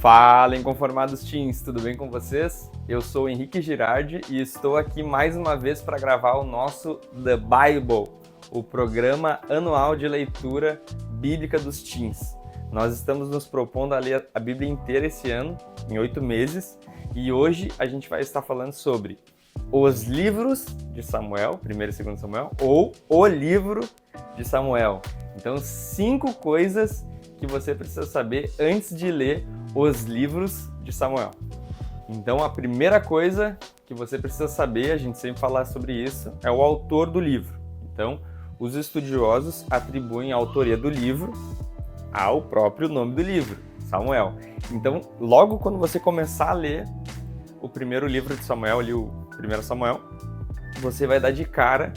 Fala, inconformados teens, tudo bem com vocês? Eu sou o Henrique Girardi e estou aqui mais uma vez para gravar o nosso The Bible, o programa anual de leitura bíblica dos teens. Nós estamos nos propondo a ler a Bíblia inteira esse ano, em 8 meses, e hoje a gente vai estar falando sobre os livros de Samuel, 1º e 2º Samuel, ou o livro de Samuel. Então, 5 coisas que você precisa saber antes de ler os livros de Samuel. Então, a primeira coisa que você precisa saber, a gente sempre fala sobre isso, é o autor do livro. Então, os estudiosos atribuem a autoria do livro ao próprio nome do livro, Samuel. Então, logo quando você começar a ler o primeiro livro de Samuel, ali o 1º Samuel, você vai dar de cara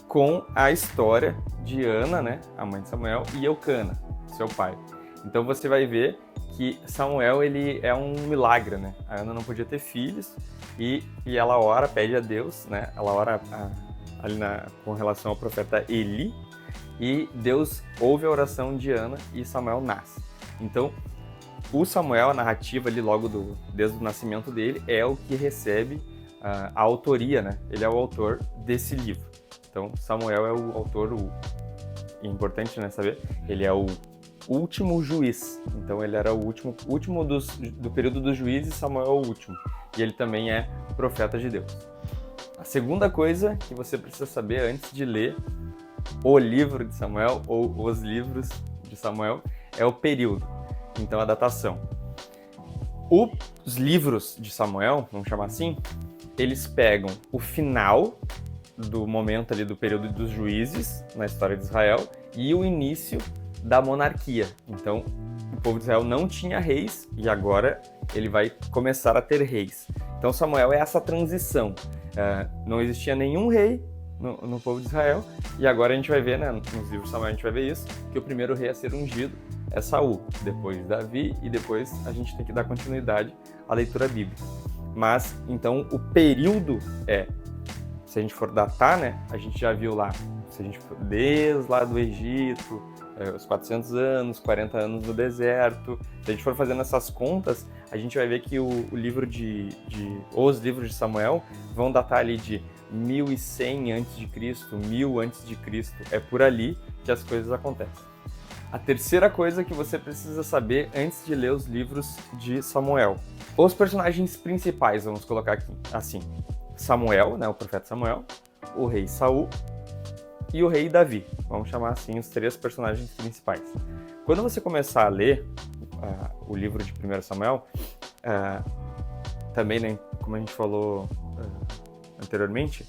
com a história de Ana, né, a mãe de Samuel, e Eucana, seu pai. Então você vai ver que Samuel, ele é um milagre, né? A Ana não podia ter filhos e ela ora, pede a Deus, né? Ela ora com relação ao profeta Eli e Deus ouve a oração de Ana e Samuel nasce. Então, o Samuel, a narrativa ali logo desde o nascimento dele, é o que recebe a autoria, né? Ele é o autor desse livro. Então, Samuel é o autor, é importante, né, saber, ele é o último juiz. Então ele era o último do período dos juízes, Samuel é o último. E ele também é profeta de Deus. A segunda coisa que você precisa saber antes de ler o livro de Samuel ou os livros de Samuel é o período. Então a datação. Os livros de Samuel, vamos chamar assim, eles pegam o final do momento ali do período dos juízes na história de Israel e o início da monarquia. Então, o povo de Israel não tinha reis e agora ele vai começar a ter reis. Então, Samuel é essa transição. Não existia nenhum rei no povo de Israel e agora a gente vai ver, né, nos livros de Samuel a gente vai ver isso, que o primeiro rei a ser ungido é Saul, depois Davi e depois a gente tem que dar continuidade à leitura bíblica. Mas, então, o período se a gente for datar, né, a gente já viu lá, se a gente for desde lá do Egito, os 400 anos, 40 anos no deserto. Se a gente for fazendo essas contas, a gente vai ver que os livros de Samuel vão datar ali de 1100 a.C., 1000 a.C., é por ali que as coisas acontecem. A terceira coisa que você precisa saber antes de ler os livros de Samuel. Os personagens principais, vamos colocar aqui assim, Samuel, né, o profeta Samuel, o rei Saul, e o rei Davi. Vamos chamar assim os 3 personagens principais. Quando você começar a ler o livro de 1º Samuel, também, né, como a gente falou anteriormente,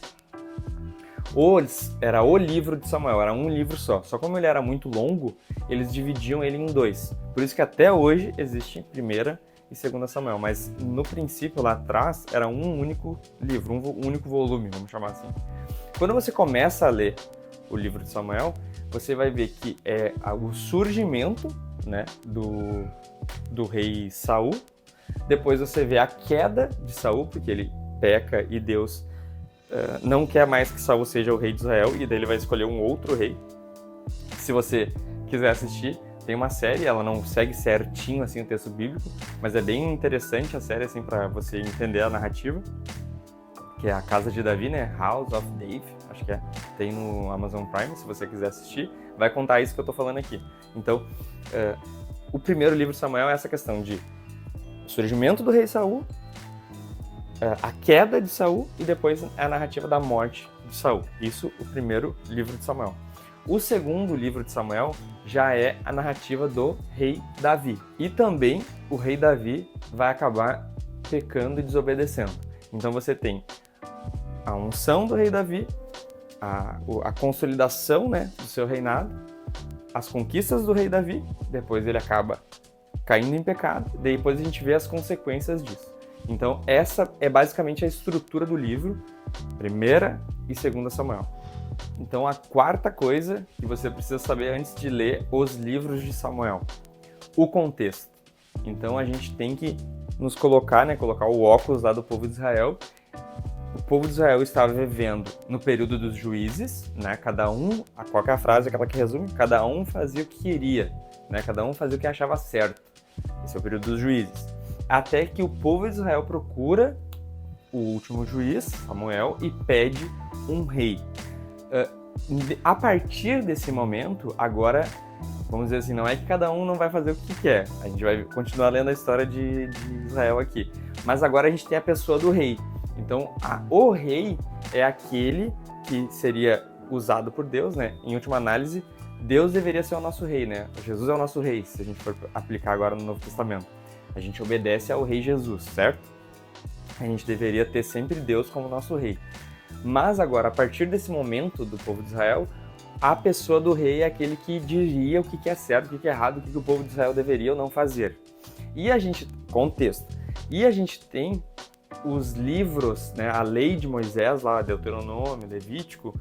era o livro de Samuel, era um livro só. Só como ele era muito longo, eles dividiam ele em 2. Por isso que até hoje existe 1º e 2º Samuel, mas no princípio, lá atrás, era um único livro, um único volume, vamos chamar assim. Quando você começa a ler o livro de Samuel, você vai ver que é o surgimento, né, do rei Saul. Depois você vê a queda de Saul, porque ele peca e Deus não quer mais que Saul seja o rei de Israel, e daí ele vai escolher um outro rei. Se você quiser assistir, tem uma série, ela não segue certinho assim o texto bíblico, mas é bem interessante a série assim para você entender a narrativa, que é a Casa de Davi, né? House of David, acho que tem no Amazon Prime, se você quiser assistir, vai contar isso que eu tô falando aqui. Então, o primeiro livro de Samuel é essa questão de surgimento do rei Saul, a queda de Saul e depois a narrativa da morte de Saul. Isso, o primeiro livro de Samuel. O segundo livro de Samuel já é a narrativa do rei Davi. E também o rei Davi vai acabar pecando e desobedecendo. Então você tem a unção do rei Davi, a consolidação, né, do seu reinado, as conquistas do rei Davi, depois ele acaba caindo em pecado, depois a gente vê as consequências disso. Então essa é basicamente a estrutura do livro, 1º e 2º Samuel. Então a quarta coisa que você precisa saber antes de ler os livros de Samuel, o contexto. Então a gente tem que nos colocar, né, colocar o óculos lá do povo de Israel. O povo de Israel estava vivendo no período dos juízes, né? Cada um, qual que é a frase, aquela que resume? Cada um fazia o que queria, né? Cada um fazia o que achava certo. Esse é o período dos juízes. até que o povo de Israel procura o último juiz, Samuel, e pede um rei. A partir desse momento, agora, vamos dizer assim, não é que cada um não vai fazer o que quer, a gente vai continuar lendo a história de Israel aqui, mas agora a gente tem a pessoa do rei. Então, o rei é aquele que seria usado por Deus, né? Em última análise, Deus deveria ser o nosso rei, né? Jesus é o nosso rei, se a gente for aplicar agora no Novo Testamento. A gente obedece ao rei Jesus, certo? A gente deveria ter sempre Deus como nosso rei. Mas agora, a partir desse momento do povo de Israel, a pessoa do rei é aquele que diria o que é certo, o que é errado, o que o povo de Israel deveria ou não fazer. E a gente, contexto, e a gente tem os livros, né, a lei de Moisés, lá, Deuteronômio, Levítico,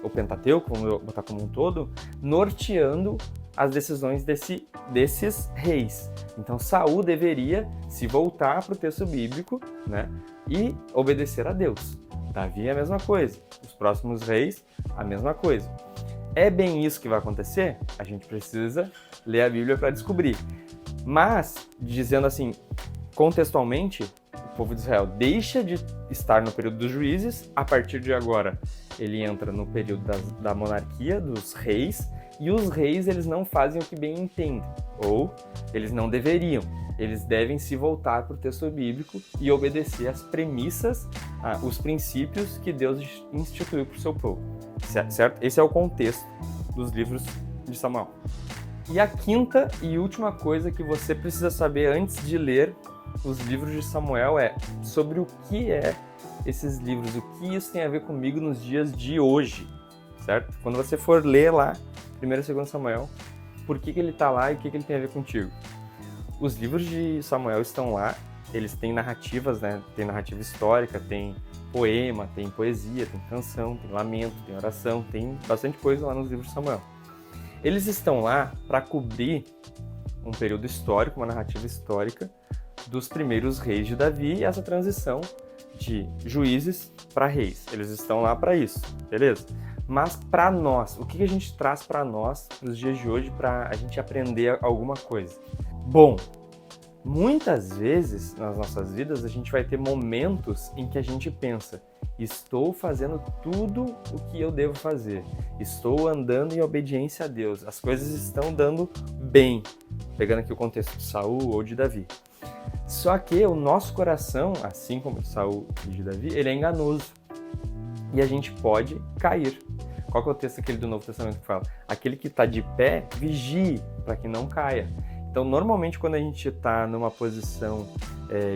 o Pentateuco, vamos botar como um todo, norteando as decisões desses reis. Então, Saul deveria se voltar para o texto bíblico, né, e obedecer a Deus. Davi é a mesma coisa. Os próximos reis, a mesma coisa. É bem isso que vai acontecer? A gente precisa ler a Bíblia para descobrir. Mas, dizendo assim, contextualmente, o povo de Israel deixa de estar no período dos juízes, a partir de agora ele entra no período da monarquia, dos reis, e os reis eles não fazem o que bem entendem, ou eles não deveriam. Eles devem se voltar para o texto bíblico e obedecer às premissas, os princípios que Deus instituiu para o seu povo, certo? Esse é o contexto dos livros de Samuel. E a quinta e última coisa que você precisa saber antes de ler os livros de Samuel é sobre o que é esses livros, o que isso tem a ver comigo nos dias de hoje, certo? Quando você for ler lá, 1º e 2º Samuel, por que ele está lá e o que ele tem a ver contigo? Os livros de Samuel estão lá, eles têm narrativas, né? Tem narrativa histórica, tem poema, tem poesia, tem canção, tem lamento, tem oração, tem bastante coisa lá nos livros de Samuel. Eles estão lá para cobrir um período histórico, uma narrativa histórica dos primeiros reis de Davi e essa transição de juízes para reis. Eles estão lá para isso, beleza? Mas para nós, o que a gente traz para nós nos dias de hoje para a gente aprender alguma coisa? Bom, muitas vezes nas nossas vidas a gente vai ter momentos em que a gente pensa: estou fazendo tudo o que eu devo fazer, estou andando em obediência a Deus, as coisas estão dando bem, pegando aqui o contexto de Saul ou de Davi. Só que o nosso coração, assim como de Saul e de Davi, ele é enganoso e a gente pode cair. Qual que é o texto aquele do Novo Testamento que fala? Aquele que está de pé, vigie para que não caia. Então, normalmente, quando a gente está numa posição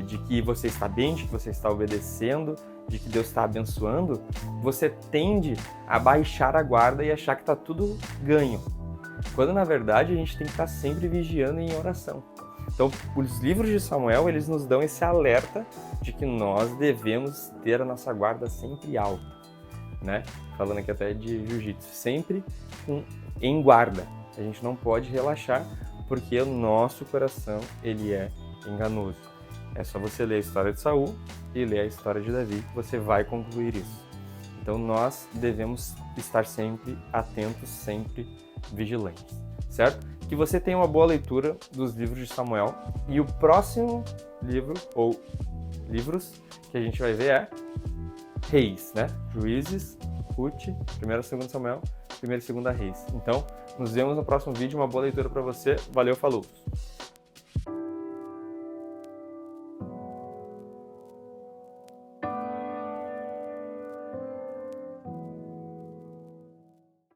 de que você está bem, de que você está obedecendo, de que Deus está abençoando, você tende a baixar a guarda e achar que está tudo ganho. Quando, na verdade, a gente tem que estar sempre vigiando em oração. Então, os livros de Samuel, eles nos dão esse alerta de que nós devemos ter a nossa guarda sempre alta, né? Falando aqui até de jiu-jitsu, sempre em guarda. A gente não pode relaxar, porque o nosso coração, ele é enganoso. É só você ler a história de Saul e ler a história de Davi que você vai concluir isso. Então nós devemos estar sempre atentos, sempre vigilantes, certo? Que você tenha uma boa leitura dos livros de Samuel. E o próximo livro, ou livros, que a gente vai ver é Reis, né? Juízes, Ruth, 1º e 2º Samuel, 1º e 2º Reis. Então, nos vemos no próximo vídeo. Uma boa leitura para você. Valeu, falou!